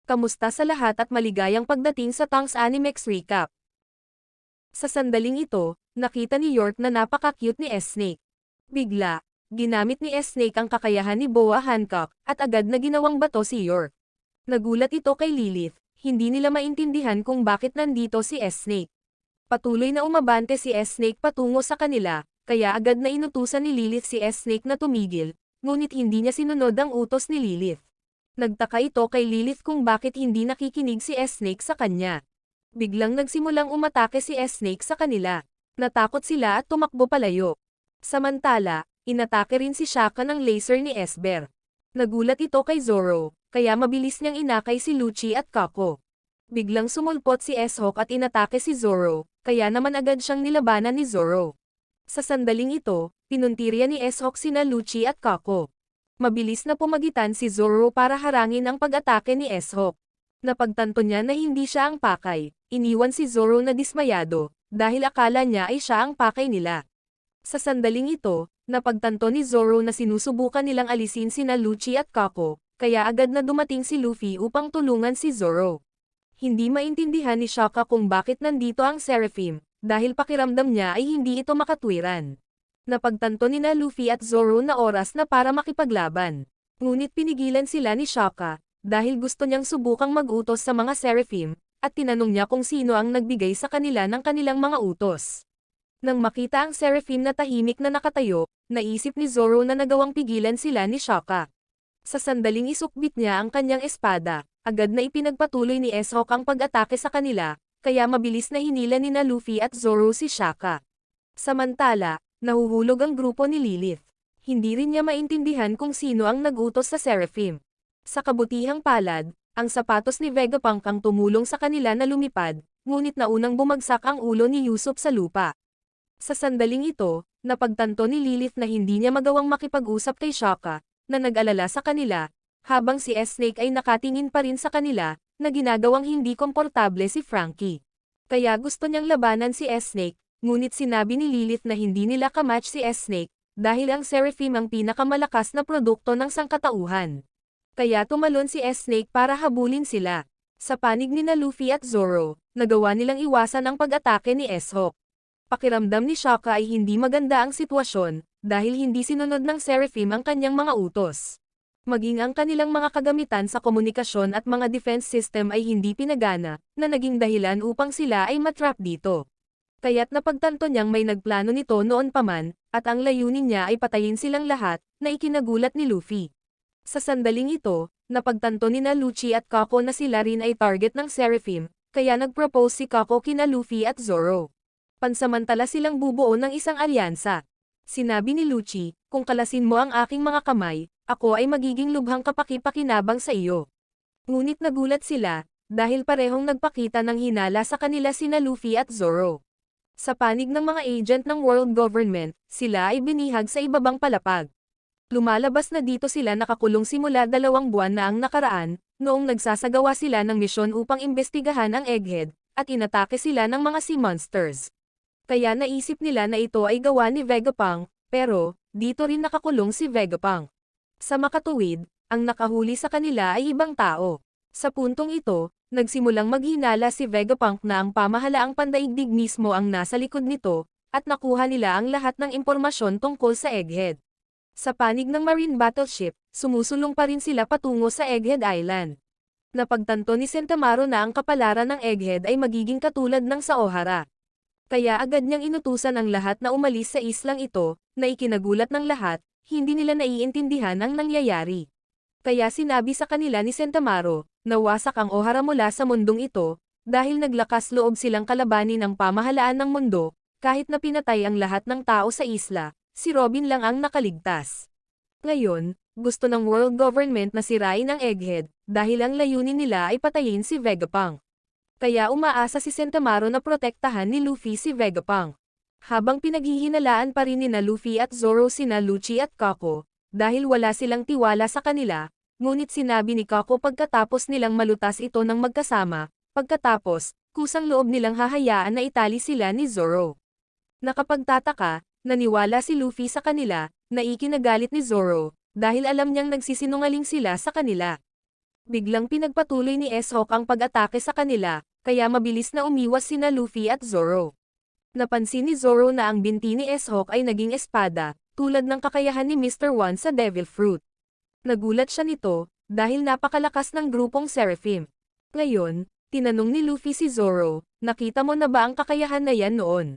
Kamusta sa lahat at maligayang pagdating sa Tongs Animex Recap. Sa sandaling ito, nakita ni York na napaka-cute ni S-Snake. Bigla, ginamit ni S-Snake ang kakayahan ni Boa Hancock at agad na ginawang bato si York. Nagulat ito kay Lilith, hindi nila maintindihan kung bakit nandito si S-Snake. Patuloy na umabante si S-Snake patungo sa kanila, kaya agad na inutusan ni Lilith si S-Snake na tumigil, ngunit hindi niya sinunod ang utos ni Lilith. Nagtaka ito kay Lilith kung bakit hindi nakikinig si S-Snake sa kanya. Biglang nagsimulang umatake si S-Snake sa kanila. Natakot sila at tumakbo palayo. Samantala, inatake rin si Shaka ng laser ni Esper. Nagulat ito kay Zoro, kaya mabilis niyang inakay si Lucci at Kako. Biglang sumulpot si S-Hawk at inatake si Zoro, kaya naman agad siyang nilabanan ni Zoro. Sa sandaling ito, pinuntirya ni S-Hawk sina Lucci at Kako. Mabilis na pumagitan si Zoro para harangin ang pag-atake ni S-Hawk. Napagtanto niya na hindi siya ang pakay, iniwan si Zoro na dismayado, dahil akala niya ay siya ang pakay nila. Sa sandaling ito, napagtanto ni Zoro na sinusubukan nilang alisin sina Lucci at Kako, kaya agad na dumating si Luffy upang tulungan si Zoro. Hindi maintindihan ni Shaka kung bakit nandito ang Seraphim, dahil pakiramdam niya ay hindi ito makatwiran. Napagtanto ni na Luffy at Zoro na oras na para makipaglaban. Ngunit pinigilan sila ni Shaka, dahil gusto niyang subukang mag-utos sa mga Seraphim, at tinanong niya kung sino ang nagbigay sa kanila ng kanilang mga utos. Nang makita ang Seraphim na tahimik na nakatayo, naisip ni Zoro na nagawang pigilan sila ni Shaka. Sa sandaling isukbit niya ang kanyang espada, agad na ipinagpatuloy ni S-Hawk ang pag-atake sa kanila, kaya mabilis na hinila ni na Luffy at Zoro si Shaka. Samantala, nahuhulog ang grupo ni Lilith. Hindi rin niya maintindihan kung sino ang nag-utos sa Seraphim. Sa kabutihang palad, ang sapatos ni Vegapunk ang tumulong sa kanila na lumipad, ngunit naunang bumagsak ang ulo ni Usopp sa lupa. Sa sandaling ito, napagtanto ni Lilith na hindi niya magawang makipag-usap kay Shaka, na nag-alala sa kanila, habang si S-Snake ay nakatingin pa rin sa kanila, na ginagawang hindi komportable si Franky. Kaya gusto niyang labanan si S-Snake, ngunit sinabi ni Lilith na hindi nila kamatch si S-Snake, dahil ang Seraphim ang pinakamalakas na produkto ng sangkatauhan. Kaya tumalon si S-Snake para habulin sila. Sa panig ni na Luffy at Zoro, nagawa nilang iwasan ang pag-atake ni S-Hawk. Pakiramdam ni Shaka ay hindi maganda ang sitwasyon, dahil hindi sinunod ng Seraphim ang kanyang mga utos. Maging ang kanilang mga kagamitan sa komunikasyon at mga defense system ay hindi pinagana, na naging dahilan upang sila ay matrap dito. Kaya't napagtanto niyang may nagplano nito noon pa man, at ang layunin niya ay patayin silang lahat, na ikinagulat ni Luffy. Sa sandaling ito, napagtanto ni na Lucci at Kako na sila rin ay target ng Seraphim, kaya nag-propose si Kako kina Luffy at Zoro. Pansamantala silang bubuo ng isang alyansa. Sinabi ni Lucci, kung kalasin mo ang aking mga kamay, ako ay magiging lubhang kapaki-pakinabang sa iyo. Ngunit nagulat sila, dahil parehong nagpakita ng hinala sa kanila sina Luffy at Zoro. Sa panig ng mga agent ng world government, sila ay binihag sa ibabang palapag. Lumalabas na dito sila nakakulong simula 2 buwan na ang nakaraan, noong nagsasagawa sila ng misyon upang imbestigahan ang Egghead, at inatake sila ng mga sea monsters. Kaya naisip nila na ito ay gawa ni Vegapunk, pero, dito rin nakakulong si Vegapunk. Sa makatuwid, ang nakahuli sa kanila ay ibang tao. Sa puntong ito, nagsimulang maghinala si Vegapunk na ang pamahalaang pandaigdig mismo ang nasa likod nito, at nakuha nila ang lahat ng impormasyon tungkol sa Egghead. Sa panig ng Marine Battleship, sumusulong pa rin sila patungo sa Egghead Island. Napagtanto ni Sentamaro na ang kapalaran ng Egghead ay magiging katulad ng sa Ohara. Kaya agad niyang inutusan ang lahat na umalis sa islang ito, na ikinagulat ng lahat, hindi nila naiintindihan ang nangyayari. Kaya sinabi sa kanila ni Sentamaro, na wasak ang Ohara mula sa mundong ito, dahil naglakas loob silang kalabanin ang pamahalaan ng mundo, kahit na pinatay ang lahat ng tao sa isla, si Robin lang ang nakaligtas. Ngayon, gusto ng world government na sirain ang Egghead, dahil ang layunin nila ay patayin si Vegapunk. Kaya umaasa si Sentamaro na protektahan ni Luffy si Vegapunk. Habang pinaghihinalaan pa rin ni na Luffy at Zoro sina Lucci at Kako, dahil wala silang tiwala sa kanila, ngunit sinabi ni Kako pagkatapos nilang malutas ito ng magkasama, pagkatapos, kusang loob nilang hahayaan na itali sila ni Zoro. Nakapagtataka, naniwala si Luffy sa kanila, na ikinagalit ni Zoro, dahil alam niyang nagsisinungaling sila sa kanila. Biglang pinagpatuloy ni S-Hawk ang pag-atake sa kanila, kaya mabilis na umiwas sina Luffy at Zoro. Napansin ni Zoro na ang binti ni S-Hawk ay naging espada, tulad ng kakayahan ni Mr. One sa Devil Fruit. Nagulat siya nito, dahil napakalakas ng grupong Seraphim. Ngayon, tinanong ni Luffy si Zoro, nakita mo na ba ang kakayahan na yan noon?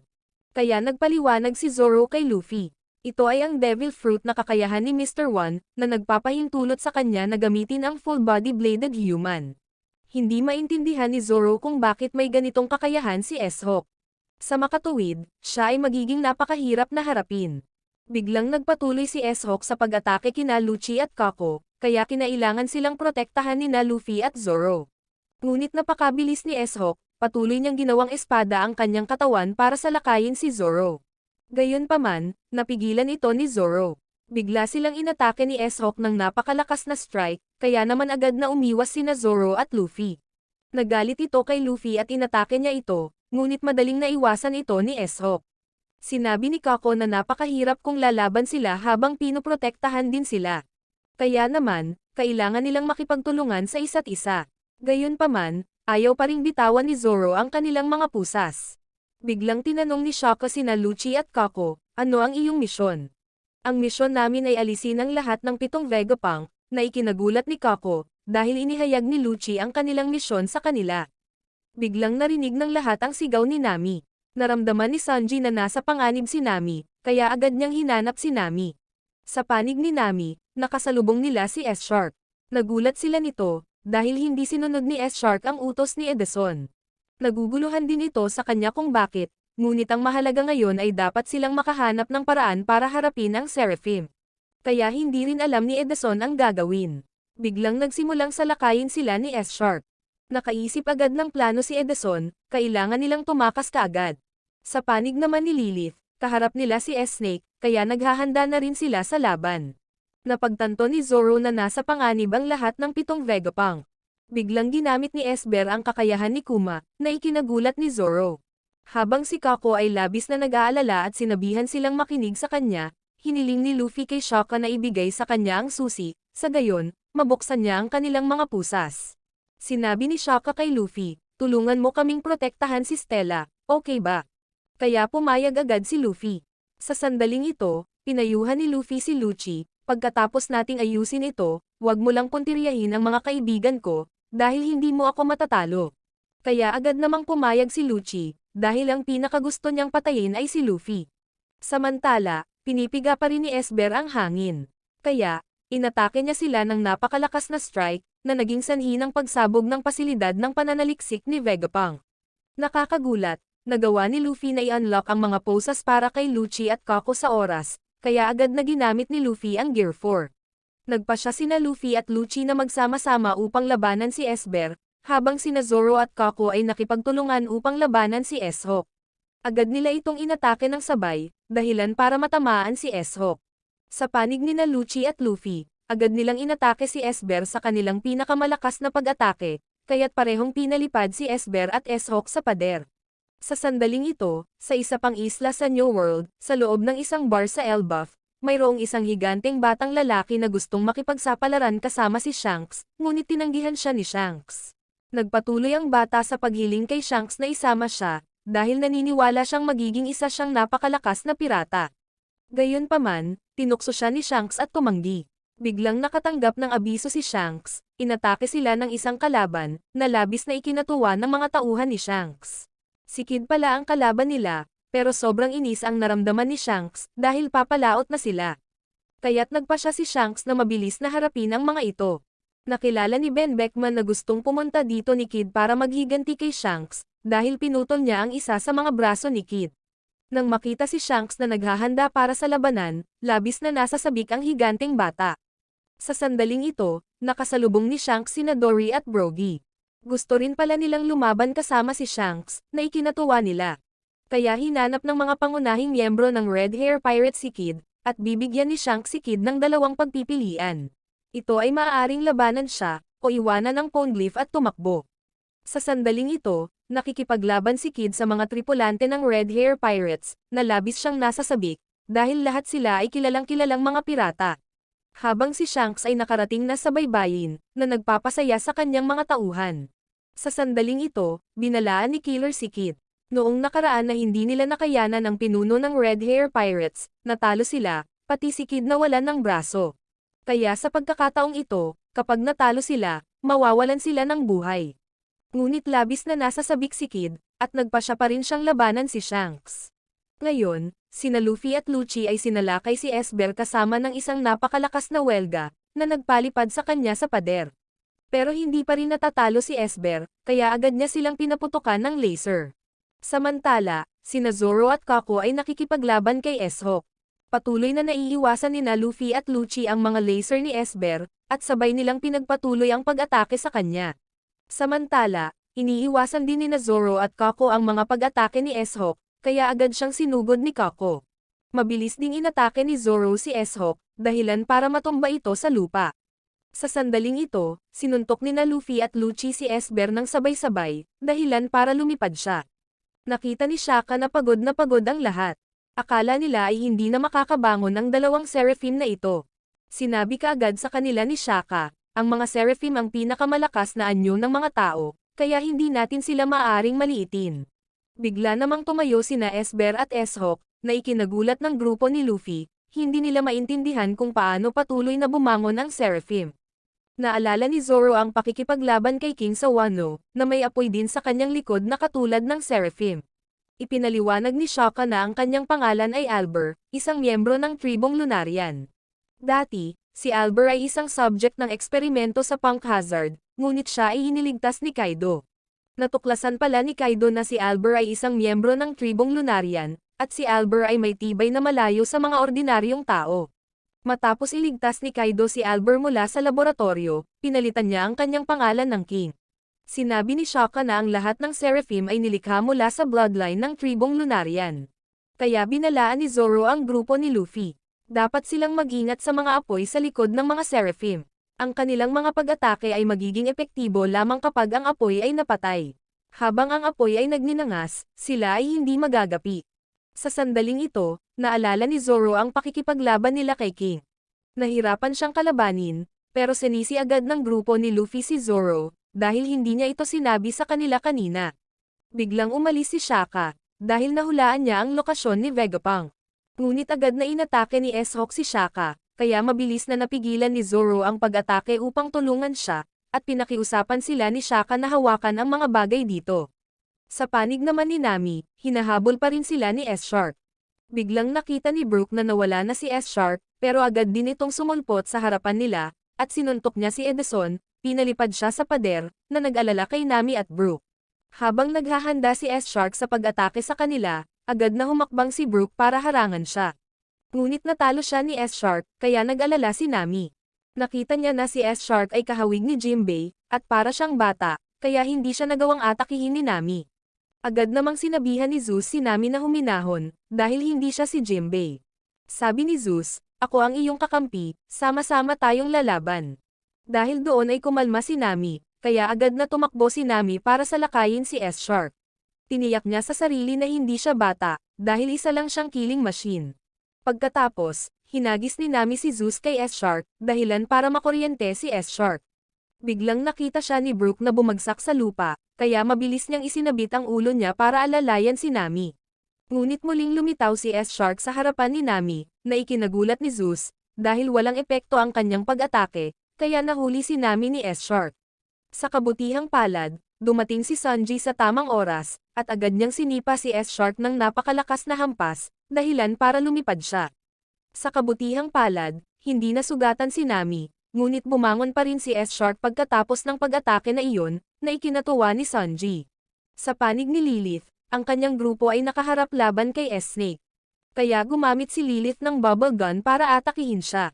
Kaya nagpaliwanag si Zoro kay Luffy. Ito ay ang Devil Fruit na kakayahan ni Mr. One, na nagpapahintulot sa kanya na gamitin ang full-body bladed human. Hindi maintindihan ni Zoro kung bakit may ganitong kakayahan si S-Hawk. Sa makatuwid, siya ay magiging napakahirap na harapin. Biglang nagpatuloy si S-Hawk sa pag-atake kina Lucci at Kako, kaya kinailangan silang protektahan ni Luffy at Zoro. Ngunit napakabilis ni S-Hawk, patuloy niyang ginawang espada ang kanyang katawan para salakayin si Zoro. Gayunpaman, napigilan ito ni Zoro. Bigla silang inatake ni S-Hawk ng napakalakas na strike, kaya naman agad na umiwas sina Zoro at Luffy. Nagalit ito kay Luffy at inatake niya ito, ngunit madaling naiwasan ito ni S-Hawk. Sinabi ni Kako na napakahirap kung lalaban sila habang pinoprotektahan din sila. Kaya naman, kailangan nilang makipagtulungan sa isa't isa. Gayunpaman, ayaw pa ring bitawan ni Zoro ang kanilang mga pusas. Biglang tinanong ni Shaka sina Lucci at Kako, ano ang iyong misyon? Ang misyon namin ay alisin ang lahat ng 7 Vegapunk, na ikinagulat ni Kako, dahil inihayag ni Lucci ang kanilang misyon sa kanila. Biglang narinig ng lahat ang sigaw ni Nami. Naramdaman ni Sanji na nasa panganib si Nami, kaya agad niyang hinanap si Nami. Sa panig ni Nami, nakasalubong nila si S-Shark. Nagulat sila nito, dahil hindi sinunod ni S-Shark ang utos ni Edison. Naguguluhan din ito sa kanya kung bakit, ngunit ang mahalaga ngayon ay dapat silang makahanap ng paraan para harapin ang Seraphim. Kaya hindi rin alam ni Edison ang gagawin. Biglang nagsimulang salakayin sila ni S-Shark. Nakaisip agad ng plano si Edison, kailangan nilang tumakas kaagad. Sa panig naman ni Lilith, kaharap nila si S-Snake, kaya naghahanda na rin sila sa laban. Napagtanto ni Zoro na nasa panganib ang lahat ng 7 Vegapunk. Biglang ginamit ni Esber ang kakayahan ni Kuma, na ikinagulat ni Zoro. Habang si Kako ay labis na nag-aalala at sinabihan silang makinig sa kanya, hiniling ni Luffy kay Shaka na ibigay sa kanya ang susi, sa gayon, mabuksan niya ang kanilang mga pusas. Sinabi ni Shaka kay Luffy, tulungan mo kaming protektahan si Stella, okay ba? Kaya pumayag agad si Luffy. Sa sandaling ito, pinayuhan ni Luffy si Lucci, pagkatapos nating ayusin ito, wag mo lang puntiryahin ang mga kaibigan ko, dahil hindi mo ako matatalo. Kaya agad namang pumayag si Lucci, dahil ang pinakagusto niyang patayin ay si Luffy. Samantala, pinipiga pa rin ni Esber ang hangin. Kaya, inatake niya sila ng napakalakas na strike, na naging sanhi ng pagsabog ng pasilidad ng pananaliksik ni Vegapunk. Nakakagulat, nagawa ni Luffy na i-unlock ang mga poses para kay Lucci at Kako sa oras, kaya agad na ginamit ni Luffy ang Gear 4. Nagpa siya sina Luffy at Lucci na magsama-sama upang labanan si Esber, habang sina Zoro at Kako ay nakipagtulungan upang labanan si S-Hawk. Agad nila itong inatake ng sabay, dahilan para matamaan si S-Hawk. Sa panig nina Lucci at Luffy, agad nilang inatake si Esber sa kanilang pinakamalakas na pag-atake, kaya't parehong pinalipad si Esber at S-Hawk sa pader. Sa sandaling ito, sa isa pang isla sa New World, sa loob ng isang bar sa Elbaf, mayroong isang higanteng batang lalaki na gustong makipagsapalaran kasama si Shanks, ngunit tinanggihan siya ni Shanks. Nagpatuloy ang bata sa paghiling kay Shanks na isama siya, dahil naniniwala siyang magiging isa siyang napakalakas na pirata. Gayunpaman, tinukso siya ni Shanks at tumanggi. Biglang nakatanggap ng abiso si Shanks, inatake sila ng isang kalaban, na labis na ikinatuwa ng mga tauhan ni Shanks. Si Kid pala ang kalaban nila, pero sobrang inis ang naramdaman ni Shanks, dahil papalaot na sila. Kaya't nagpa siya si Shanks na mabilis na harapin ang mga ito. Nakilala ni Ben Beckman na gustong pumunta dito ni Kid para maghiganti kay Shanks, dahil pinutol niya ang isa sa mga braso ni Kid. Nang makita si Shanks na naghahanda para sa labanan, labis na nasasabik ang higanteng bata. Sa sandaling ito, nakasalubong ni Shanks sina Dory at Brogy. Gusto rin pala nilang lumaban kasama si Shanks, na ikinatuwa nila. Kaya hinanap ng mga pangunahing miyembro ng Red Hair Pirate si Kid, at bibigyan ni Shanks si Kid ng dalawang pagpipilian. Ito ay maaaring labanan siya, o iwanan ang Poneglyph at tumakbo. Sa sandaling ito, nakikipaglaban si Kid sa mga tripulante ng Red Hair Pirates, na labis siyang nasasabik, dahil lahat sila ay kilalang-kilalang mga pirata. Habang si Shanks ay nakarating na sa baybayin, na nagpapasaya sa kanyang mga tauhan. Sa sandaling ito, binalaan ni Killer si Kid. Noong nakaraan na hindi nila nakayanan ang pinuno ng Red Hair Pirates, natalo sila, pati si Kid nawalan ng braso. Kaya sa pagkakataong ito, kapag natalo sila, mawawalan sila ng buhay. Ngunit labis na nasa sabik si Kid, at nagpa siya pa rin siyang labanan si Shanks. Ngayon, sina Luffy at Lucci ay sinalakay si Esber kasama ng isang napakalakas na welga, na nagpalipad sa kanya sa pader. Pero hindi pa rin natatalo si Esber, kaya agad niya silang pinaputukan ng laser. Samantala, sina Zoro at Kako ay nakikipaglaban kay S-Hawk. Patuloy na naiiwasan nina Luffy at Lucci ang mga laser ni Esber, at sabay nilang pinagpatuloy ang pag-atake sa kanya. Samantala, iniiwasan din nina Zoro at Kako ang mga pag-atake ni S-Hawk, kaya agad siyang sinugod ni Kako. Mabilis ding inatake ni Zoro si S-Hawk, dahilan para matumba ito sa lupa. Sa sandaling ito, sinuntok nina Luffy at Lucci si Esber ng sabay-sabay, dahilan para lumipad siya. Nakita ni Shaka na pagod ang lahat. Akala nila ay hindi na makakabangon ang dalawang Seraphim na ito. Sinabi kaagad sa kanila ni Shaka, ang mga Seraphim ang pinakamalakas na anyo ng mga tao, kaya hindi natin sila maaaring maliitin. Bigla namang tumayo sina Esber at S-Hawk, na ikinagulat ng grupo ni Luffy, hindi nila maintindihan kung paano patuloy na bumangon ang Seraphim. Naalala ni Zoro ang pakikipaglaban kay King sa Wano, na may apoy din sa kanyang likod na katulad ng Seraphim. Ipinaliwanag ni Shaka na ang kanyang pangalan ay Albert, isang miyembro ng tribong Lunarian. Dati, si Albert ay isang subject ng eksperimento sa Punk Hazard, ngunit siya ay iniligtas ni Kaido. Natuklasan pala ni Kaido na si Albert ay isang miyembro ng tribong Lunarian, at si Albert ay may tibay na malayo sa mga ordinaryong tao. Matapos iligtas ni Kaido si Albert mula sa laboratorio, pinalitan niya ang kanyang pangalan ng King. Sinabi ni Shaka na ang lahat ng Seraphim ay nilikha mula sa bloodline ng tribong Lunarian. Kaya binalaan ni Zoro ang grupo ni Luffy. Dapat silang mag-ingat sa mga apoy sa likod ng mga Seraphim. Ang kanilang mga pag-atake ay magiging epektibo lamang kapag ang apoy ay napatay. Habang ang apoy ay nagninangas, sila ay hindi magagapi. Sa sandaling ito, naalala ni Zoro ang pakikipaglaban nila kay King. Nahirapan siyang kalabanin, pero sinisi agad ng grupo ni Luffy si Zoro, dahil hindi niya ito sinabi sa kanila kanina. Biglang umalis si Shaka, dahil nahulaan niya ang lokasyon ni Vegapunk. Ngunit agad na inatake ni S-Hawk si Shaka, kaya mabilis na napigilan ni Zoro ang pag-atake upang tulungan siya, at pinakiusapan sila ni Shaka na hawakan ang mga bagay dito. Sa panig naman ni Nami, hinahabol pa rin sila ni S-Shark. Biglang nakita ni Brook na nawala na si S-Shark, pero agad din itong sumulpot sa harapan nila, at sinuntok niya si Edison, pinalipad siya sa pader, na nag-alala kay Nami at Brook. Habang naghahanda si S-Shark sa pag-atake sa kanila, agad na humakbang si Brook para harangan siya. Ngunit natalo siya ni S-Shark, kaya nag-alala si Nami. Nakita niya na si S-Shark ay kahawig ni Jimbei, at para siyang bata, kaya hindi siya nagawang atakihin ni Nami. Agad namang sinabihan ni Zeus si Nami na huminahon, dahil hindi siya si Jimbei. Sabi ni Zeus, ako ang iyong kakampi, sama-sama tayong lalaban. Dahil doon ay kumalma si Nami, kaya agad na tumakbo si Nami para salakayin si S-Shark. Tiniyak niya sa sarili na hindi siya bata, dahil isa lang siyang killing machine. Pagkatapos, hinagis ni Nami si Zeus kay S-Shark, dahilan para makuryente si S-Shark. Biglang nakita siya ni Brook na bumagsak sa lupa, kaya mabilis niyang isinabit ang ulo niya para alalayan si Nami. Ngunit muling lumitaw si S-Shark sa harapan ni Nami, na ikinagulat ni Zeus, dahil walang epekto ang kanyang pag-atake, kaya nahuli si Nami ni S-Shark. Sa kabutihang palad, dumating si Sanji sa tamang oras, at agad niyang sinipa si S-Shark ng napakalakas na hampas, dahilan para lumipad siya. Sa kabutihang palad, hindi nasugatan si Nami, ngunit bumangon pa rin si S-Shark pagkatapos ng pag-atake na iyon, na ikinatuwa ni Sanji. Sa panig ni Lilith, ang kanyang grupo ay nakaharap laban kay S-Snake. Kaya gumamit si Lilith ng bubble gun para atakihin siya.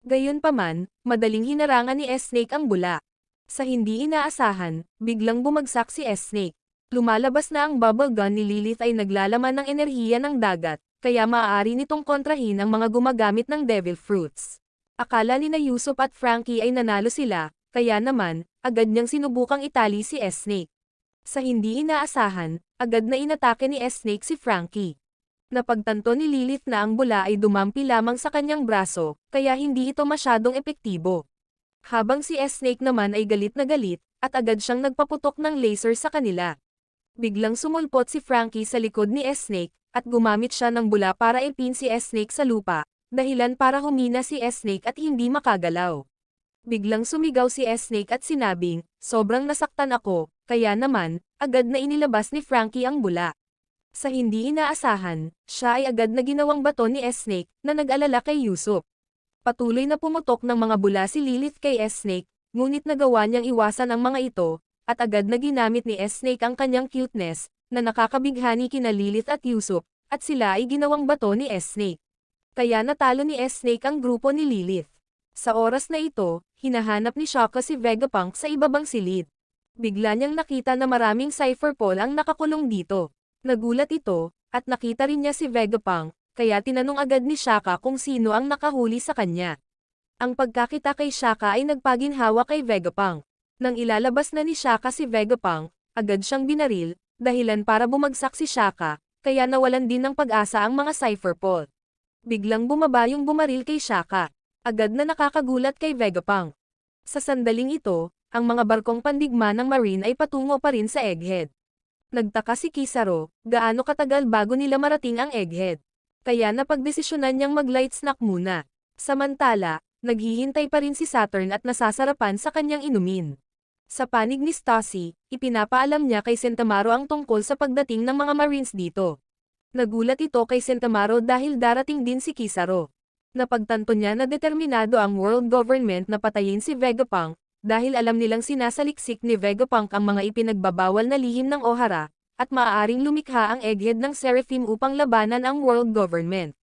Gayunpaman, madaling hinarangan ni S-Snake ang bula. Sa hindi inaasahan, biglang bumagsak si S-Snake. Lumalabas na ang bubble gun ni Lilith ay naglalaman ng enerhiya ng dagat, kaya maaari nitong kontrahin ang mga gumagamit ng devil fruits. Akala ni na Usopp at Frankie ay nanalo sila, kaya naman, agad niyang sinubukang itali si S-Snake. Sa hindi inaasahan, agad na inatake ni S-Snake si Frankie. Napagtanto ni Lilith na ang bula ay dumampi lamang sa kanyang braso, kaya hindi ito masyadong epektibo. Habang si S-Snake naman ay galit na galit, at agad siyang nagpaputok ng laser sa kanila. Biglang sumulpot si Frankie sa likod ni S-Snake, at gumamit siya ng bula para ipin si S-Snake sa lupa, dahilan para humina si S-Snake at hindi makagalaw. Biglang sumigaw si S-Snake at sinabing, sobrang nasaktan ako, kaya naman, agad na inilabas ni Frankie ang bula. Sa hindi inaasahan, siya ay agad na ginawang bato ni S-Snake, na nag-alala kay Yusuf. Patuloy na pumutok ng mga bula si Lilith kay S-Snake, ngunit nagawa niyang iwasan ang mga ito, at agad na ginamit ni S-Snake ang kanyang cuteness, na nakakabighani kina Lilith at Yusuf, at sila ay ginawang bato ni S-Snake. Kaya natalo ni S-Snake ang grupo ni Lilith. Sa oras na ito, hinahanap ni Shaka si Vegapunk sa ibabang silid. Bigla niyang nakita na maraming Cypherpol ang nakakulong dito. Nagulat ito, at nakita rin niya si Vegapunk, kaya tinanong agad ni Shaka kung sino ang nakahuli sa kanya. Ang pagkakita kay Shaka ay nagpaginhawa kay Vegapunk. Nang ilalabas na ni Shaka si Vegapunk, agad siyang binaril, dahilan para bumagsak si Shaka, kaya nawalan din ng pag-asa ang mga Cypherpol. Biglang bumaba yung bumaril kay Shaka. Agad na nakakagulat kay Vegapunk. Sa sandaling ito, ang mga barkong pandigma ng Marine ay patungo pa rin sa Egghead. Nagtaka si Kizaru, gaano katagal bago nila marating ang Egghead. Kaya napagdesisyonan niyang mag-light snack muna. Samantala, naghihintay pa rin si Saturn at nasasarapan sa kanyang inumin. Sa panig ni Stacy, ipinapaalam niya kay Sentamaro ang tungkol sa pagdating ng mga Marines dito. Nagulat ito kay Sentamaro dahil darating din si Kizaru. Napagtanto niya na determinado ang world government na patayin si Vegapunk, dahil alam nilang sinasaliksik ni Vegapunk ang mga ipinagbabawal na lihim ng Ohara, at maaaring lumikha ang Egghead ng Seraphim upang labanan ang world government.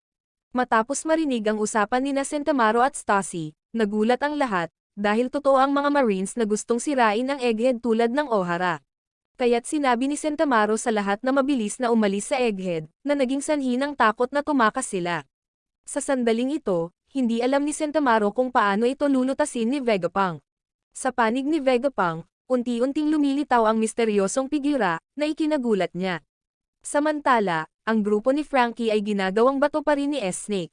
Matapos marinig ang usapan ni Sentamaro at Stacy, nagulat ang lahat, dahil totoo ang mga Marines na gustong sirain ang Egghead tulad ng Ohara. Kaya't sinabi ni Sentamaro sa lahat na mabilis na umalis sa Egghead, na naging sanhi ng takot na tumakas sila. Sa sandaling ito, hindi alam ni Sentamaro kung paano ito lulutasin ni Vegapunk. Sa panig ni Vegapunk, unti-unting lumilitaw ang misteryosong figura, na ikinagulat niya. Samantala, ang grupo ni Frankie ay ginagawang bato pa rin ni S-Snake.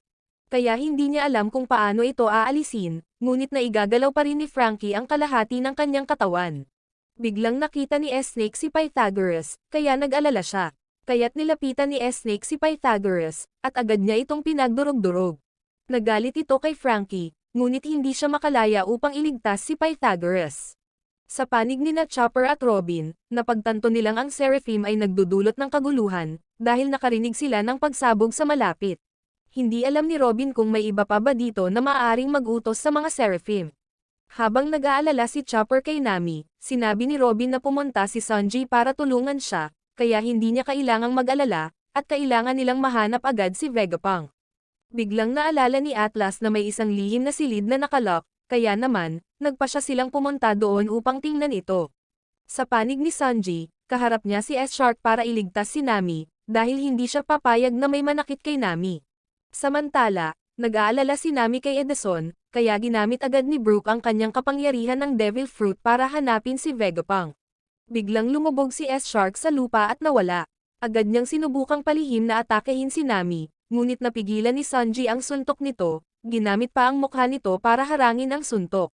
Kaya hindi niya alam kung paano ito aalisin, ngunit naigagalaw pa rin ni Frankie ang kalahati ng kanyang katawan. Biglang nakita ni S-Snake si Pythagoras, kaya nag-alala siya. Kaya't nilapitan ni S-Snake si Pythagoras, at agad niya itong pinagdurog-durog. Nagalit ito kay Frankie, ngunit hindi siya makalaya upang iligtas si Pythagoras. Sa panig ni Chopper at Robin, napagtanto nilang ang Seraphim ay nagdudulot ng kaguluhan, dahil nakarinig sila ng pagsabog sa malapit. Hindi alam ni Robin kung may iba pa ba dito na maaaring mag-utos sa mga Seraphim. Habang nag-aalala si Chopper kay Nami, sinabi ni Robin na pumunta si Sanji para tulungan siya, kaya hindi niya kailangang mag-alala, at kailangan nilang mahanap agad si Vegapunk. Biglang naalala ni Atlas na may isang lihim na silid na nakalock, kaya naman, nagpa siya silang pumunta doon upang tingnan ito. Sa panig ni Sanji, kaharap niya si S-Shark para iligtas si Nami, dahil hindi siya papayag na may manakit kay Nami. Samantala, nag-aalala si Nami kay Edison, kaya ginamit agad ni Brook ang kanyang kapangyarihan ng Devil Fruit para hanapin si Vegapunk. Biglang lumubog si S-Shark sa lupa at nawala. Agad niyang sinubukang palihim na atakehin si Nami, ngunit napigilan ni Sanji ang suntok nito, ginamit pa ang mukha nito para harangin ang suntok.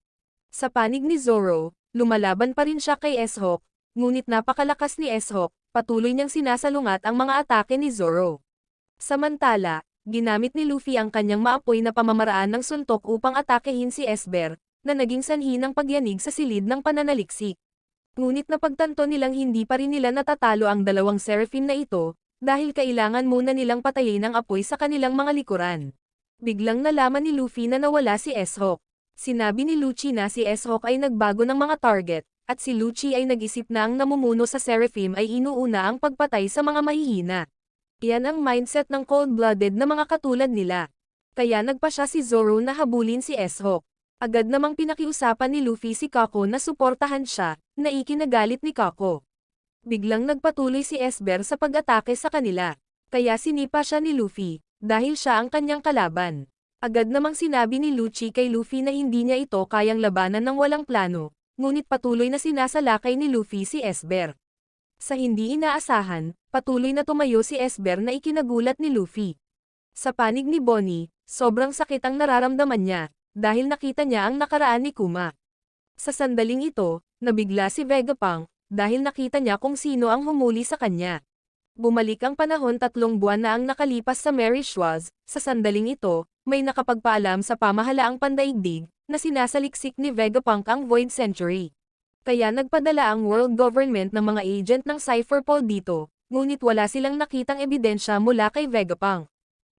Sa panig ni Zoro, lumalaban pa rin siya kay S-Hawk, ngunit napakalakas ni S-Hawk, patuloy niyang sinasalungat ang mga atake ni Zoro. Samantala, ginamit ni Luffy ang kanyang maapoy na pamamaraan ng suntok upang atakehin si Esper, na naging sanhi ng pagyanig sa silid ng pananaliksik. Ngunit napagtanto nilang hindi pa rin nila natatalo ang dalawang Seraphim na ito, dahil kailangan muna nilang patayin ang apoy sa kanilang mga likuran. Biglang nalaman ni Luffy na nawala si S-Hawk. Sinabi ni Lucci na si S-Hawk ay nagbago ng mga target, at si Lucci ay nag-isip na ang namumuno sa Seraphim ay inuuna ang pagpatay sa mga mahihina. Yan ang mindset ng cold-blooded na mga katulad nila. Kaya nagpa siya si Zoro na habulin si S-Hawk. Agad namang pinakiusapan ni Luffy si Kako na suportahan siya, na ikinagalit ni Kako. Biglang nagpatuloy si Esper sa pag-atake sa kanila. Kaya sinipa siya ni Luffy, dahil siya ang kanyang kalaban. Agad namang sinabi ni Lucci kay Luffy na hindi niya ito kayang labanan ng walang plano, ngunit patuloy na sinasalakay ni Luffy si Esper. Sa hindi inaasahan, Patuloy na tumayo si Esber na ikinagulat ni Luffy. Sa panig ni Bonnie, sobrang sakit ang nararamdaman niya, dahil nakita niya ang nakaraan ni Kuma. Sa sandaling ito, nabigla si Vegapunk, dahil nakita niya kung sino ang humuli sa kanya. Bumalik ang panahon 3 buwan na ang nakalipas sa Mary Schwartz. Sa sandaling ito, may nakapagpaalam sa pamahalaang pandaigdig, na sinasaliksik ni Vegapunk ang Void Century. Kaya nagpadala ang world government ng mga agent ng Cypherpol dito, ngunit wala silang nakitang ebidensya mula kay Vegapunk.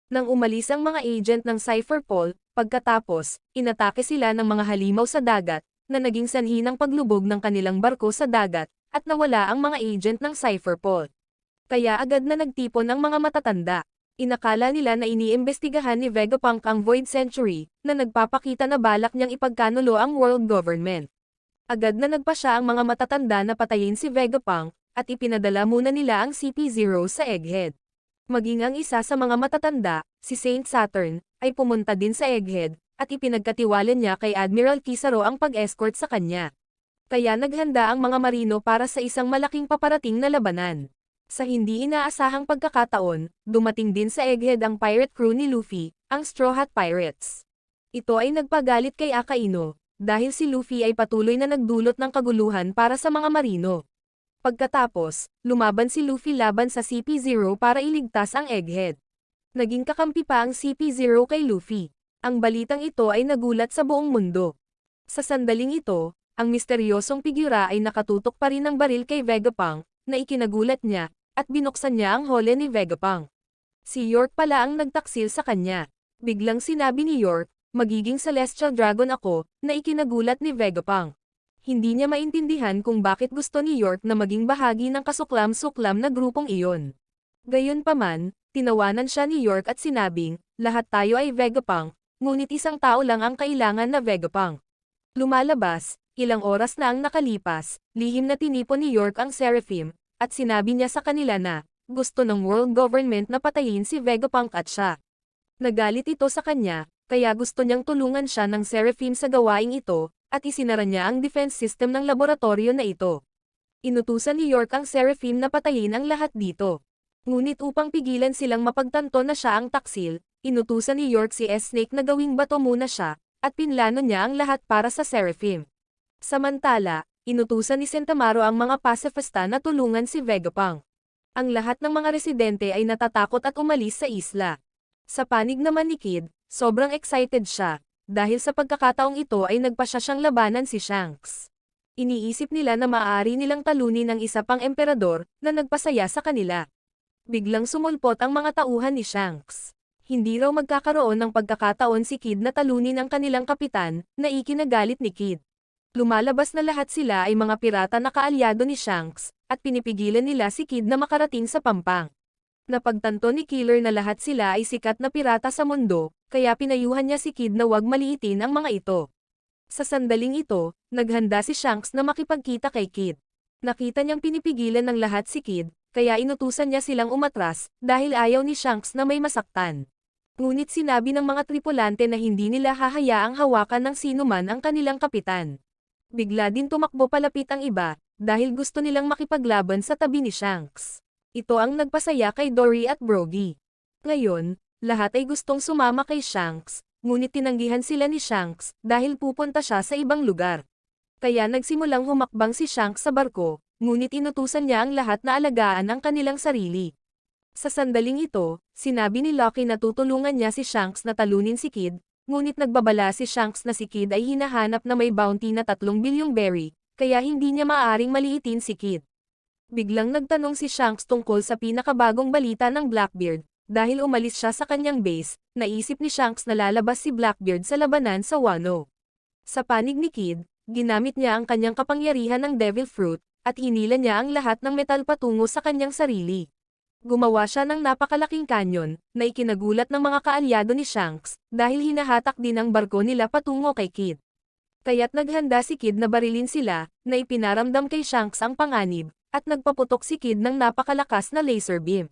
Nang umalis ang mga agent ng Cypherpol, pagkatapos, inatake sila ng mga halimaw sa dagat, na naging sanhi ng paglubog ng kanilang barko sa dagat, at nawala ang mga agent ng Cypherpol. Kaya agad na nagtipon ang mga matatanda. Inakala nila na iniimbestigahan ni Vegapunk ang Void Century, na nagpapakita na balak niyang ipagkanulo ang world government. Agad na nagpasya ang mga matatanda na patayin si Vegapunk, at ipinadala muna nila ang CP0 sa Egghead. Maging ang isa sa mga matatanda, si Saint Saturn, ay pumunta din sa Egghead, at ipinagkatiwalan niya kay Admiral Kizaru ang pag-escort sa kanya. Kaya naghanda ang mga marino para sa isang malaking paparating na labanan. Sa hindi inaasahang pagkakataon, dumating din sa Egghead ang pirate crew ni Luffy, ang Straw Hat Pirates. Ito ay nagpagalit kay Akainu, dahil si Luffy ay patuloy na nagdulot ng kaguluhan para sa mga marino. Pagkatapos, lumaban si Luffy laban sa CP0 para iligtas ang Egghead. Naging kakampi pa ang CP0 kay Luffy. Ang balitang ito ay nagulat sa buong mundo. Sa sandaling ito, ang misteryosong figura ay nakatutok pa rin ng baril kay Vegapunk, na ikinagulat niya, at binuksan niya ang hole ni Vegapunk. Si York pala ang nagtaksil sa kanya. Biglang sinabi ni York, magiging Celestial Dragon ako, na ikinagulat ni Vegapunk. Hindi niya maintindihan kung bakit gusto ni York na maging bahagi ng kasuklam-suklam na grupong iyon. Gayunpaman, tinawanan siya ni York at sinabing, lahat tayo ay Vegapunk, ngunit isang tao lang ang kailangan na Vegapunk. Lumalabas, ilang oras na ang nakalipas, lihim na tinipon ni York ang Seraphim, at sinabi niya sa kanila na, gusto ng world government na patayin si Vegapunk at siya. Nagalit ito sa kanya, kaya gusto niyang tulungan siya ng Seraphim sa gawaing ito, at isinara niya ang defense system ng laboratorio na ito. Inutusan ni York ang Seraphim na patayin ang lahat dito. Ngunit upang pigilan silang mapagtanto na siya ang taksil, inutusan ni York si S-Snake na gawing bato muna siya, at pinlano niya ang lahat para sa Seraphim. Samantala, inutusan ni Sentamaro ang mga pacifista na tulungan si Vegapunk. Ang lahat ng mga residente ay natatakot at umalis sa isla. Sa panig naman ni Kid, sobrang excited siya, dahil sa pagkakataong ito ay nagpasya siyang labanan si Shanks. Iniisip nila na maaari nilang talunin ang isa pang emperador, na nagpasaya sa kanila. Biglang sumulpot ang mga tauhan ni Shanks. Hindi raw magkakaroon ng pagkakataon si Kid na talunin ang kanilang kapitan, na ikinagalit ni Kid. Lumalabas na lahat sila ay mga pirata na kaalyado ni Shanks, at pinipigilan nila si Kid na makarating sa Pampang. Napagtanto ni Killer na lahat sila ay sikat na pirata sa mundo, kaya pinayuhan niya si Kid na huwag maliitin ang mga ito. Sa sandaling ito, naghanda si Shanks na makipagkita kay Kid. Nakita niyang pinipigilan ng lahat si Kid, kaya inutusan niya silang umatras, dahil ayaw ni Shanks na may masaktan. Ngunit sinabi ng mga tripulante na hindi nila hahayaang hawakan ng sinuman ang kanilang kapitan. Bigla din tumakbo palapit ang iba, dahil gusto nilang makipaglaban sa tabi ni Shanks. Ito ang nagpasaya kay Dory at Broggy. Ngayon, lahat ay gustong sumama kay Shanks, ngunit tinanggihan sila ni Shanks, dahil pupunta siya sa ibang lugar. Kaya nagsimulang humakbang si Shanks sa barko, ngunit inutusan niya ang lahat na alagaan ang kanilang sarili. Sa sandaling ito, sinabi ni Lucky na tutulungan niya si Shanks na talunin si Kid, ngunit nagbabala si Shanks na si Kid ay hinahanap na may bounty na 3 bilyong berry, kaya hindi niya maaaring maliitin si Kid. Biglang nagtanong si Shanks tungkol sa pinakabagong balita ng Blackbeard, dahil umalis siya sa kanyang base, naisip ni Shanks na lalabas si Blackbeard sa labanan sa Wano. Sa panig ni Kid, ginamit niya ang kanyang kapangyarihan ng Devil Fruit, at hinila niya ang lahat ng metal patungo sa kanyang sarili. Gumawa siya ng napakalaking kanyon, na ikinagulat ng mga kaalyado ni Shanks, dahil hinahatak din ang barko nila patungo kay Kid. Kaya't naghanda si Kid na barilin sila, na ipinaramdam kay Shanks ang panganib, at nagpaputok si Kid ng napakalakas na laser beam.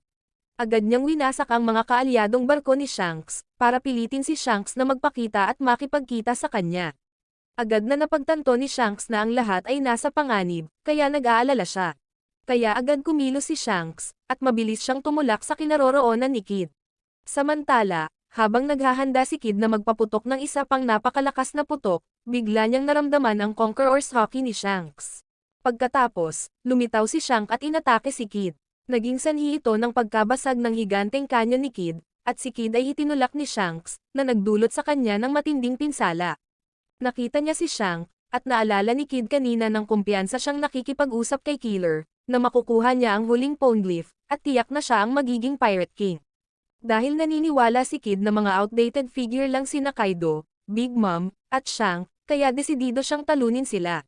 Agad niyang winasak ang mga kaalyadong barko ni Shanks, para pilitin si Shanks na magpakita at makipagkita sa kanya. Agad na napagtanto ni Shanks na ang lahat ay nasa panganib, kaya nag-aalala siya. Kaya agad kumilos si Shanks, at mabilis siyang tumulak sa kinaroroonan ni Kid. Samantala, habang naghahanda si Kid na magpaputok ng isa pang napakalakas na putok, bigla niyang naramdaman ang Conqueror's Haki ni Shanks. Pagkatapos, lumitaw si Shanks at inatake si Kid. Naging sanhi ito ng pagkabasag ng higanteng kanyon ni Kid, at si Kid ay itinulak ni Shanks, na nagdulot sa kanya ng matinding pinsala. Nakita niya si Shanks, at naalala ni Kid kanina ng kumpiyansa siyang nakikipag-usap kay Killer, na makukuha niya ang huling Poneglyph, at tiyak na siya ang magiging Pirate King. Dahil naniniwala si Kid na mga outdated figure lang sina Kaido, Big Mom, at Shanks, kaya desidido siyang talunin sila.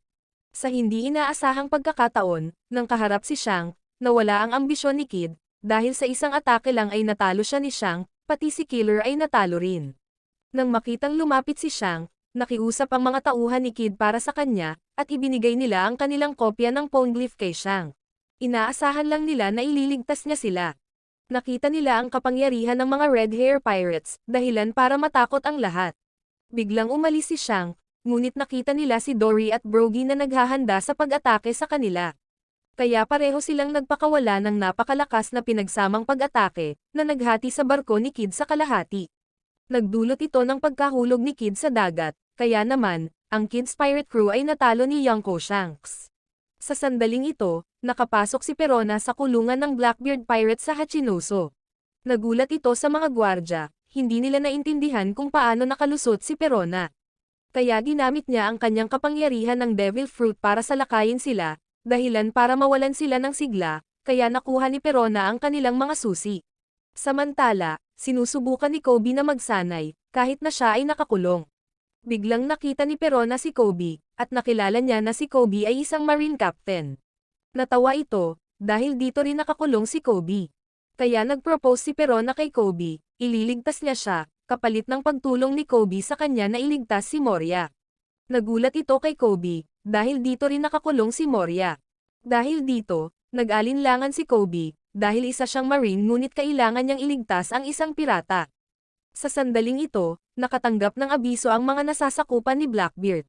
Sa hindi inaasahang pagkakataon, nang kaharap si Shanks, nawala ang ambisyon ni Kid, dahil sa isang atake lang ay natalo siya ni Shanks, pati si Killer ay natalo rin. Nang makitang lumapit si Shanks, nakiusap ang mga tauhan ni Kid para sa kanya, at ibinigay nila ang kanilang kopya ng Poneglyph kay Shanks. Inaasahan lang nila na ililigtas niya sila. Nakita nila ang kapangyarihan ng mga Red Hair Pirates, dahilan para matakot ang lahat. Biglang umalis si Shanks, ngunit nakita nila si Dory at Brogy na naghahanda sa pag-atake sa kanila. Kaya pareho silang nagpakawala ng napakalakas na pinagsamang pag-atake, na naghati sa barko ni Kid sa kalahati. Nagdulot ito ng pagkahulog ni Kid sa dagat, kaya naman, ang Kid's Pirate Crew ay natalo ni Yonko Shanks. Sa sandaling ito, nakapasok si Perona sa kulungan ng Blackbeard Pirates sa Hachinoso. Nagulat ito sa mga gwardya, hindi nila naintindihan kung paano nakalusot si Perona. Kaya ginamit niya ang kanyang kapangyarihan ng Devil Fruit para salakayin sila, dahilan para mawalan sila ng sigla, kaya nakuha ni Perona ang kanilang mga susi. Samantala, sinusubukan ni Koby na magsanay, kahit na siya ay nakakulong. Biglang nakita ni Perona si Koby, at nakilala niya na si Koby ay isang Marine Captain. Natawa ito, dahil dito rin nakakulong si Koby. Kaya nag-propose si Perona kay Koby, ililigtas niya siya, kapalit ng pagtulong ni Koby sa kanya na iligtas si Moria. Nagulat ito kay Koby, dahil dito rin nakakulong si Moria. Dahil dito, nag-alinlangan si Koby, dahil isa siyang Marine ngunit kailangan niyang iligtas ang isang pirata. Sa sandaling ito, nakatanggap ng abiso ang mga nasasakupan ni Blackbeard.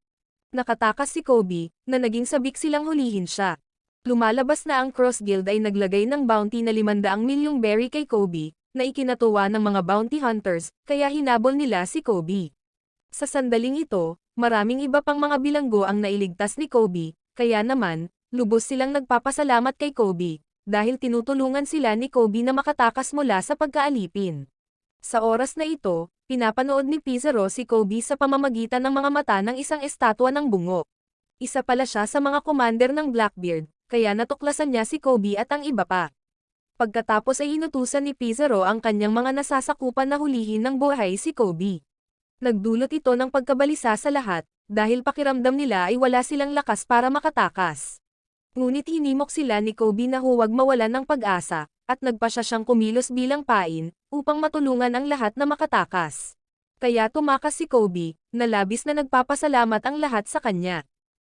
Nakatakas si Koby, na naging sabik silang hulihin siya. Lumalabas na ang Cross Guild ay naglagay ng bounty na 500 milyong berry kay Koby, na ikinatuwa ng mga bounty hunters, kaya hinabol nila si Koby. Sa sandaling ito, maraming iba pang mga bilanggo ang nailigtas ni Koby, kaya naman, lubos silang nagpapasalamat kay Koby, dahil tinutulungan sila ni Koby na makatakas mula sa pagkaalipin. Sa oras na ito, pinapanood ni Pizarro si Koby sa pamamagitan ng mga mata ng isang estatwa ng bungo. Isa pala siya sa mga commander ng Blackbeard, kaya natuklasan niya si Koby at ang iba pa. Pagkatapos ay inutusan ni Pizarro ang kanyang mga nasasakupan na hulihin ng buhay si Koby. Nagdulot ito ng pagkabalisa sa lahat, dahil pakiramdam nila ay wala silang lakas para makatakas. Ngunit hinimok sila ni Koby na huwag mawalan ng pag-asa, at nagpasya siyang kumilos bilang pain, upang matulungan ang lahat na makatakas. Kaya tumakas si Koby, na labis na nagpapasalamat ang lahat sa kanya.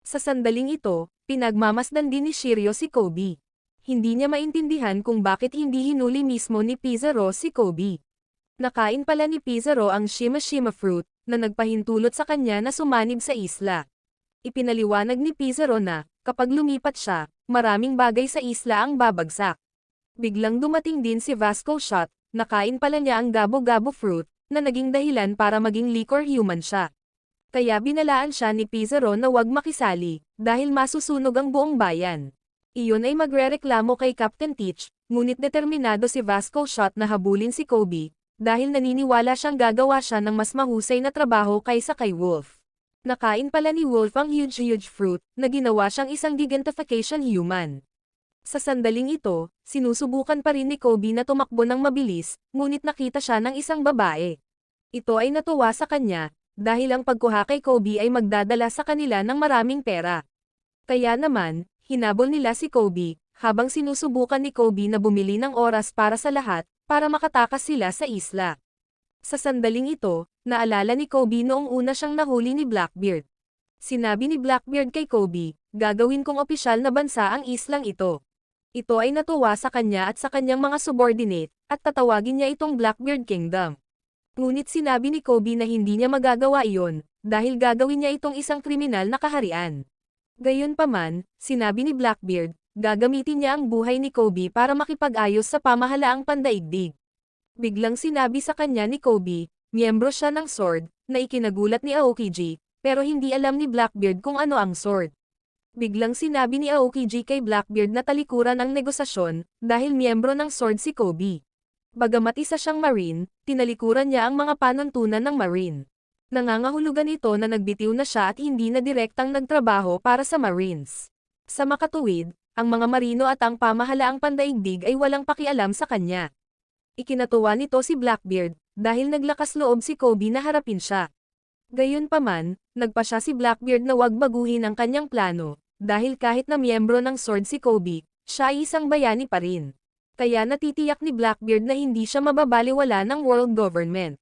Sa sandaling ito, pinagmamasdan din ni Shiryo si Koby. Hindi niya maintindihan kung bakit hindi hinuli mismo ni Pizarro si Koby. Nakain pala ni Pizarro ang Shima Shima Fruit, na nagpahintulot sa kanya na sumanib sa isla. Ipinaliwanag ni Pizarro na, kapag lumipat siya, maraming bagay sa isla ang babagsak. Biglang dumating din si Vasco Shot, nakain pala niya ang Gabo-Gabo Fruit, na naging dahilan para maging liquor human siya. Kaya binalaan siya ni Pizarro na wag makisali, dahil masusunog ang buong bayan. Iyon ay magrereklamo kay Captain Teach, ngunit determinado si Vasco Shot na habulin si Koby, dahil naniniwala siyang gagawa siya ng mas mahusay na trabaho kaysa kay Wolf. Nakain pala ni Wolf ang huge fruit, na ginawa siyang isang gigantification human. Sa sandaling ito, sinusubukan pa rin ni Koby na tumakbo ng mabilis, ngunit nakita siya ng isang babae. Ito ay natuwa sa kanya, dahil ang pagkuha kay Koby ay magdadala sa kanila ng maraming pera. Kaya naman, hinabol nila si Koby, habang sinusubukan ni Koby na bumili ng oras para sa lahat, para makatakas sila sa isla. Sa sandaling ito, naalala ni Koby noong una siyang nahuli ni Blackbeard. Sinabi ni Blackbeard kay Koby, gagawin kong opisyal na bansa ang islang ito. Ito ay natuwa sa kanya at sa kanyang mga subordinate, at tatawagin niya itong Blackbeard Kingdom. Ngunit sinabi ni Koby na hindi niya magagawa iyon, dahil gagawin niya itong isang kriminal na kaharian. Gayunpaman, sinabi ni Blackbeard, gagamitin niya ang buhay ni Kobe para makipag-ayos sa pamahalaang pandaigdig. Biglang sinabi sa kanya ni Kobe, miyembro siya ng Sword, na ikinagulat ni Aokiji, pero hindi alam ni Blackbeard kung ano ang Sword. Biglang sinabi ni Aokiji kay Blackbeard na talikuran ang negosasyon, dahil miyembro ng Sword si Kobe. Bagamat isa siyang Marine, tinalikuran niya ang mga panuntunan ng Marine. Nangangahulugan ito na nagbitiw na siya at hindi na direktang nagtrabaho para sa Marines. Sa makatuwid, ang mga Marino at ang pamahalaang pandaigdig ay walang pakialam sa kanya. Ikinatuwa nito si Blackbeard, dahil naglakas loob si Kobe na harapin siya. Gayunpaman, nagpa siya si Blackbeard na wag baguhin ang kanyang plano, dahil kahit na miyembro ng Sword si Kobe, siya ay isang bayani pa rin. Kaya natitiyak ni Blackbeard na hindi siya mababaliwala ng world government.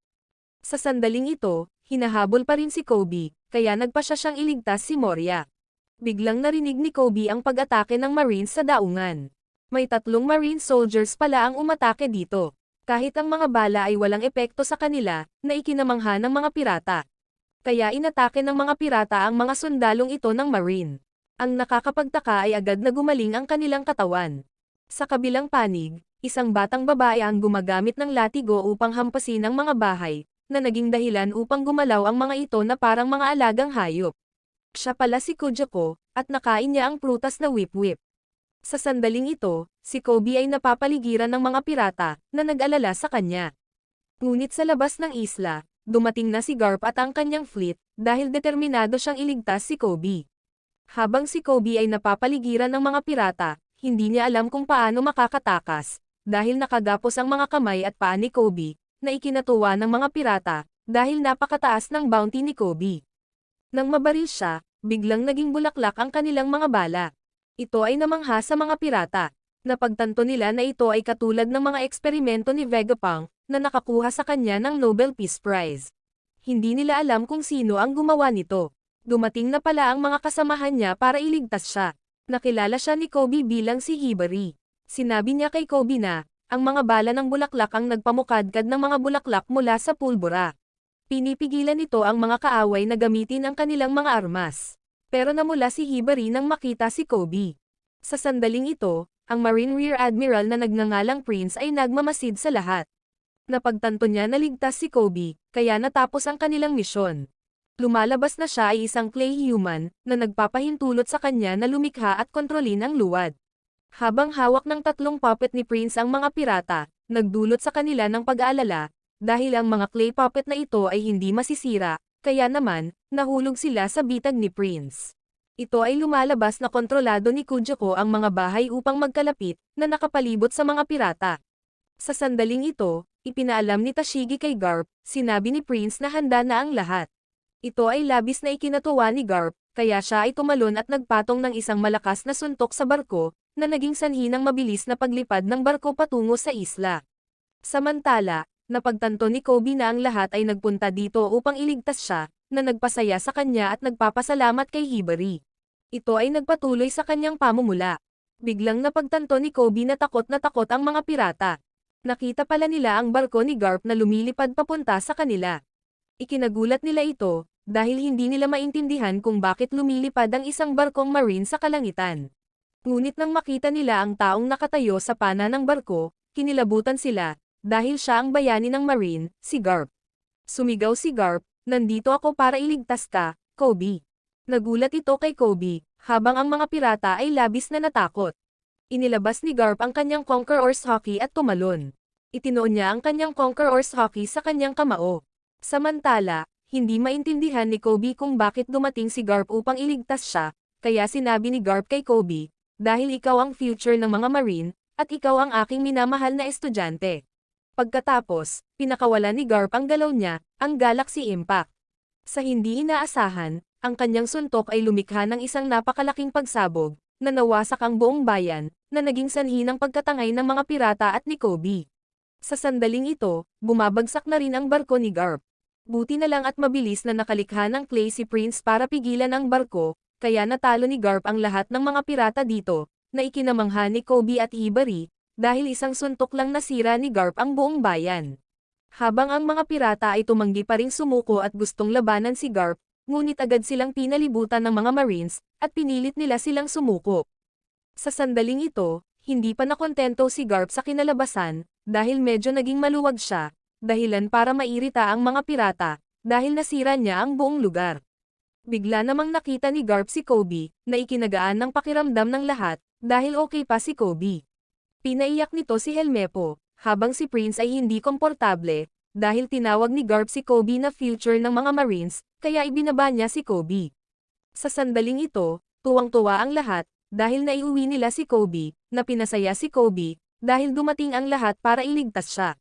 Sa sandaling ito, hinahabol pa rin si Kobe, kaya nagpa siya siyang iligtas si Moria. Biglang narinig ni Kobe ang pag-atake ng Marines sa daungan. May 3 Marine soldiers pala ang umatake dito. Kahit ang mga bala ay walang epekto sa kanila, na ikinamangha ng mga pirata. Kaya inatake ng mga pirata ang mga sundalong ito ng Marine. Ang nakakapagtaka ay agad na gumaling ang kanilang katawan. Sa kabilang panig, isang batang babae ang gumagamit ng latigo upang hampasin ang mga bahay, na naging dahilan upang gumalaw ang mga ito na parang mga alagang hayop. Siya pala si Kujako, at nakain niya ang prutas na whip-whip. Sa sandaling ito, si Kobe ay napapaligiran ng mga pirata, na nag-alala sa kanya. Ngunit sa labas ng isla, dumating na si Garp at ang kanyang fleet, dahil determinado siyang iligtas si Kobe. Habang si Kobe ay napapaligiran ng mga pirata, hindi niya alam kung paano makakatakas, dahil nakagapos ang mga kamay at paa ni Kobe, na ikinatuwa ng mga pirata, dahil napakataas ng bounty ni Kobe. Nang mabaril siya, biglang naging bulaklak ang kanilang mga bala. Ito ay namangha sa mga pirata. Napagtanto nila na ito ay katulad ng mga eksperimento ni Vegapunk, na nakakuha sa kanya ng Nobel Peace Prize. Hindi nila alam kung sino ang gumawa nito. Dumating na pala ang mga kasamahan niya para iligtas siya. Nakilala siya ni Kobe bilang si Hibari. Sinabi niya kay Kobe na, ang mga bala ng bulaklak ang nagpamukadkad ng mga bulaklak mula sa pulbura. Pinipigilan nito ang mga kaaway na gamitin ang kanilang mga armas. Pero namula si Hibari nang makita si Kobe. Sa sandaling ito, ang Marine Rear Admiral na nagngangalang Prince ay nagmamasid sa lahat. Napagtanto niya na ligtas si Kobe, kaya natapos ang kanilang misyon. Lumalabas na siya ay isang clay human, na nagpapahintulot sa kanya na lumikha at kontrolin ang luwad. Habang hawak ng 3 puppet ni Prince ang mga pirata, nagdulot sa kanila ng pag-aalala, dahil ang mga clay puppet na ito ay hindi masisira, kaya naman, nahulog sila sa bitag ni Prince. Ito ay lumalabas na kontrolado ni Kujako ang mga bahay upang magkalapit, na nakapalibot sa mga pirata. Sa sandaling ito, ipinaalam ni Tashigi kay Garp, sinabi ni Prince na handa na ang lahat. Ito ay labis na ikinatuwa ni Garp, kaya siya ay tumalon at nagpatong ng isang malakas na suntok sa barko, na naging sanhi ng mabilis na paglipad ng barko patungo sa isla. Samantala, napagtanto ni Kobe na ang lahat ay nagpunta dito upang iligtas siya, na nagpasaya sa kanya at nagpapasalamat kay Hibari. Ito ay nagpatuloy sa kanyang pamumula. Biglang napagtanto ni Kobe na takot ang mga pirata. Nakita pala nila ang barko ni Garp na lumilipad papunta sa kanila. Ikinagulat nila ito, dahil hindi nila maintindihan kung bakit lumilipad ang isang barkong marine sa kalangitan. Ngunit nang makita nila ang taong nakatayo sa pana ng barko, kinilabutan sila, dahil siya ang bayani ng marine, si Garp. Sumigaw si Garp, nandito ako para iligtas ka, Kobe. Nagulat ito kay Kobe, habang ang mga pirata ay labis na natakot. Inilabas ni Garp ang kanyang Conquer Horse Hockey at tumalon. Itinoon niya ang kanyang Conquer Horse Hockey sa kanyang kamao. Samantala, hindi maintindihan ni Kobe kung bakit dumating si Garp upang iligtas siya, kaya sinabi ni Garp kay Kobe, dahil ikaw ang future ng mga marine, at ikaw ang aking minamahal na estudyante. Pagkatapos, pinakawalan ni Garp ang galaw niya, ang Galaxy Impact. Sa hindi inaasahan, ang kanyang suntok ay lumikha ng isang napakalaking pagsabog, na nawasak ang buong bayan, na naging sanhi ng pagkatangay ng mga pirata at ni Kobe. Sa sandaling ito, bumabagsak na rin ang barko ni Garp. Buti na lang at mabilis na nakalikha ng clay si Prince para pigilan ang barko, kaya natalo ni Garp ang lahat ng mga pirata dito, na ikinamangha ni Kobe at Hibari, dahil isang suntok lang nasira ni Garp ang buong bayan. Habang ang mga pirata ay tumanggi pa ring sumuko at gustong labanan si Garp, ngunit agad silang pinalibutan ng mga marines, at pinilit nila silang sumuko. Sa sandaling ito, hindi pa nakontento si Garp sa kinalabasan, dahil medyo naging maluwag siya, dahilan para mairita ang mga pirata, dahil nasira niya ang buong lugar. Bigla namang nakita ni Garp si Kobe, na ikinagaan ng pakiramdam ng lahat, dahil okay pa si Kobe. Pinaiyak nito si Helmepo, habang si Prince ay hindi komportable, dahil tinawag ni Garp si Kobe na future ng mga Marines, kaya ibinaba niya si Kobe. Sa sandaling ito, tuwang-tuwa ang lahat, dahil naiuwi nila si Kobe, na pinasaya si Kobe, dahil dumating ang lahat para iligtas siya.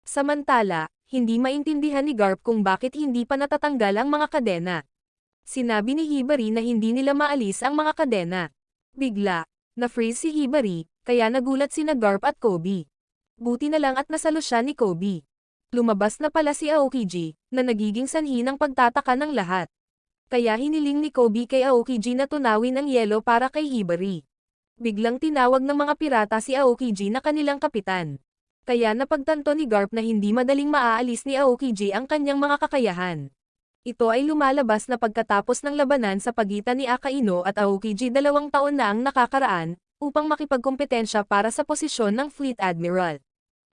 Samantala, hindi maintindihan ni Garp kung bakit hindi pa natatanggal ang mga kadena. Sinabi ni Hibari na hindi nila maalis ang mga kadena. Bigla, na-freeze si Hibari, kaya nagulat sina Garp at Kobe. Buti na lang at nasalo siya ni Kobe. Lumabas na pala si Aokiji, na nagiging sanhi ng pagtataka ng lahat. Kaya hiniling ni Kobe kay Aokiji na tunawin ang yelo para kay Hibari. Biglang tinawag ng mga pirata si Aokiji na kanilang kapitan. Kaya napagtanto ni Garp na hindi madaling maaalis ni Aokiji ang kanyang mga kakayahan. Ito ay lumalabas na pagkatapos ng labanan sa pagitan ni Akaino at Aokiji 2 taon na ang nakakaraan, upang makipagkompetensya para sa posisyon ng Fleet Admiral.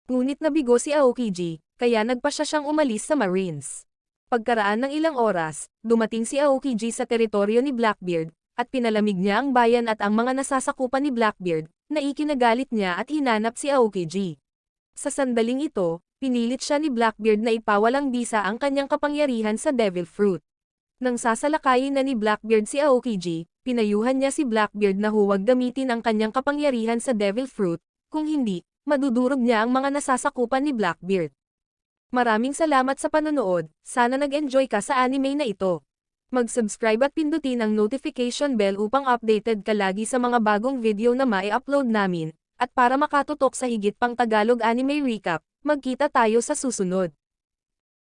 Ngunit nabigo si Aokiji, kaya nagpasya siyang umalis sa Marines. Pagkaraan ng ilang oras, dumating si Aokiji sa teritoryo ni Blackbeard, at pinalamig niya ang bayan at ang mga nasasakupan ni Blackbeard, na ikinagalit niya at hinanap si Aokiji. Sa sandaling ito, pinilit siya ni Blackbeard na ipawalang bisa ang kanyang kapangyarihan sa Devil Fruit. Nang sasalakayin na ni Blackbeard si Aokiji, pinayuhan niya si Blackbeard na huwag gamitin ang kanyang kapangyarihan sa Devil Fruit, kung hindi, madudurog niya ang mga nasasakupan ni Blackbeard. Maraming salamat sa panonood, sana nag-enjoy ka sa anime na ito. Mag-subscribe at pindutin ang notification bell upang updated ka lagi sa mga bagong video na mai-upload namin, at para makatutok sa higit pang Tagalog anime recap, magkita tayo sa susunod.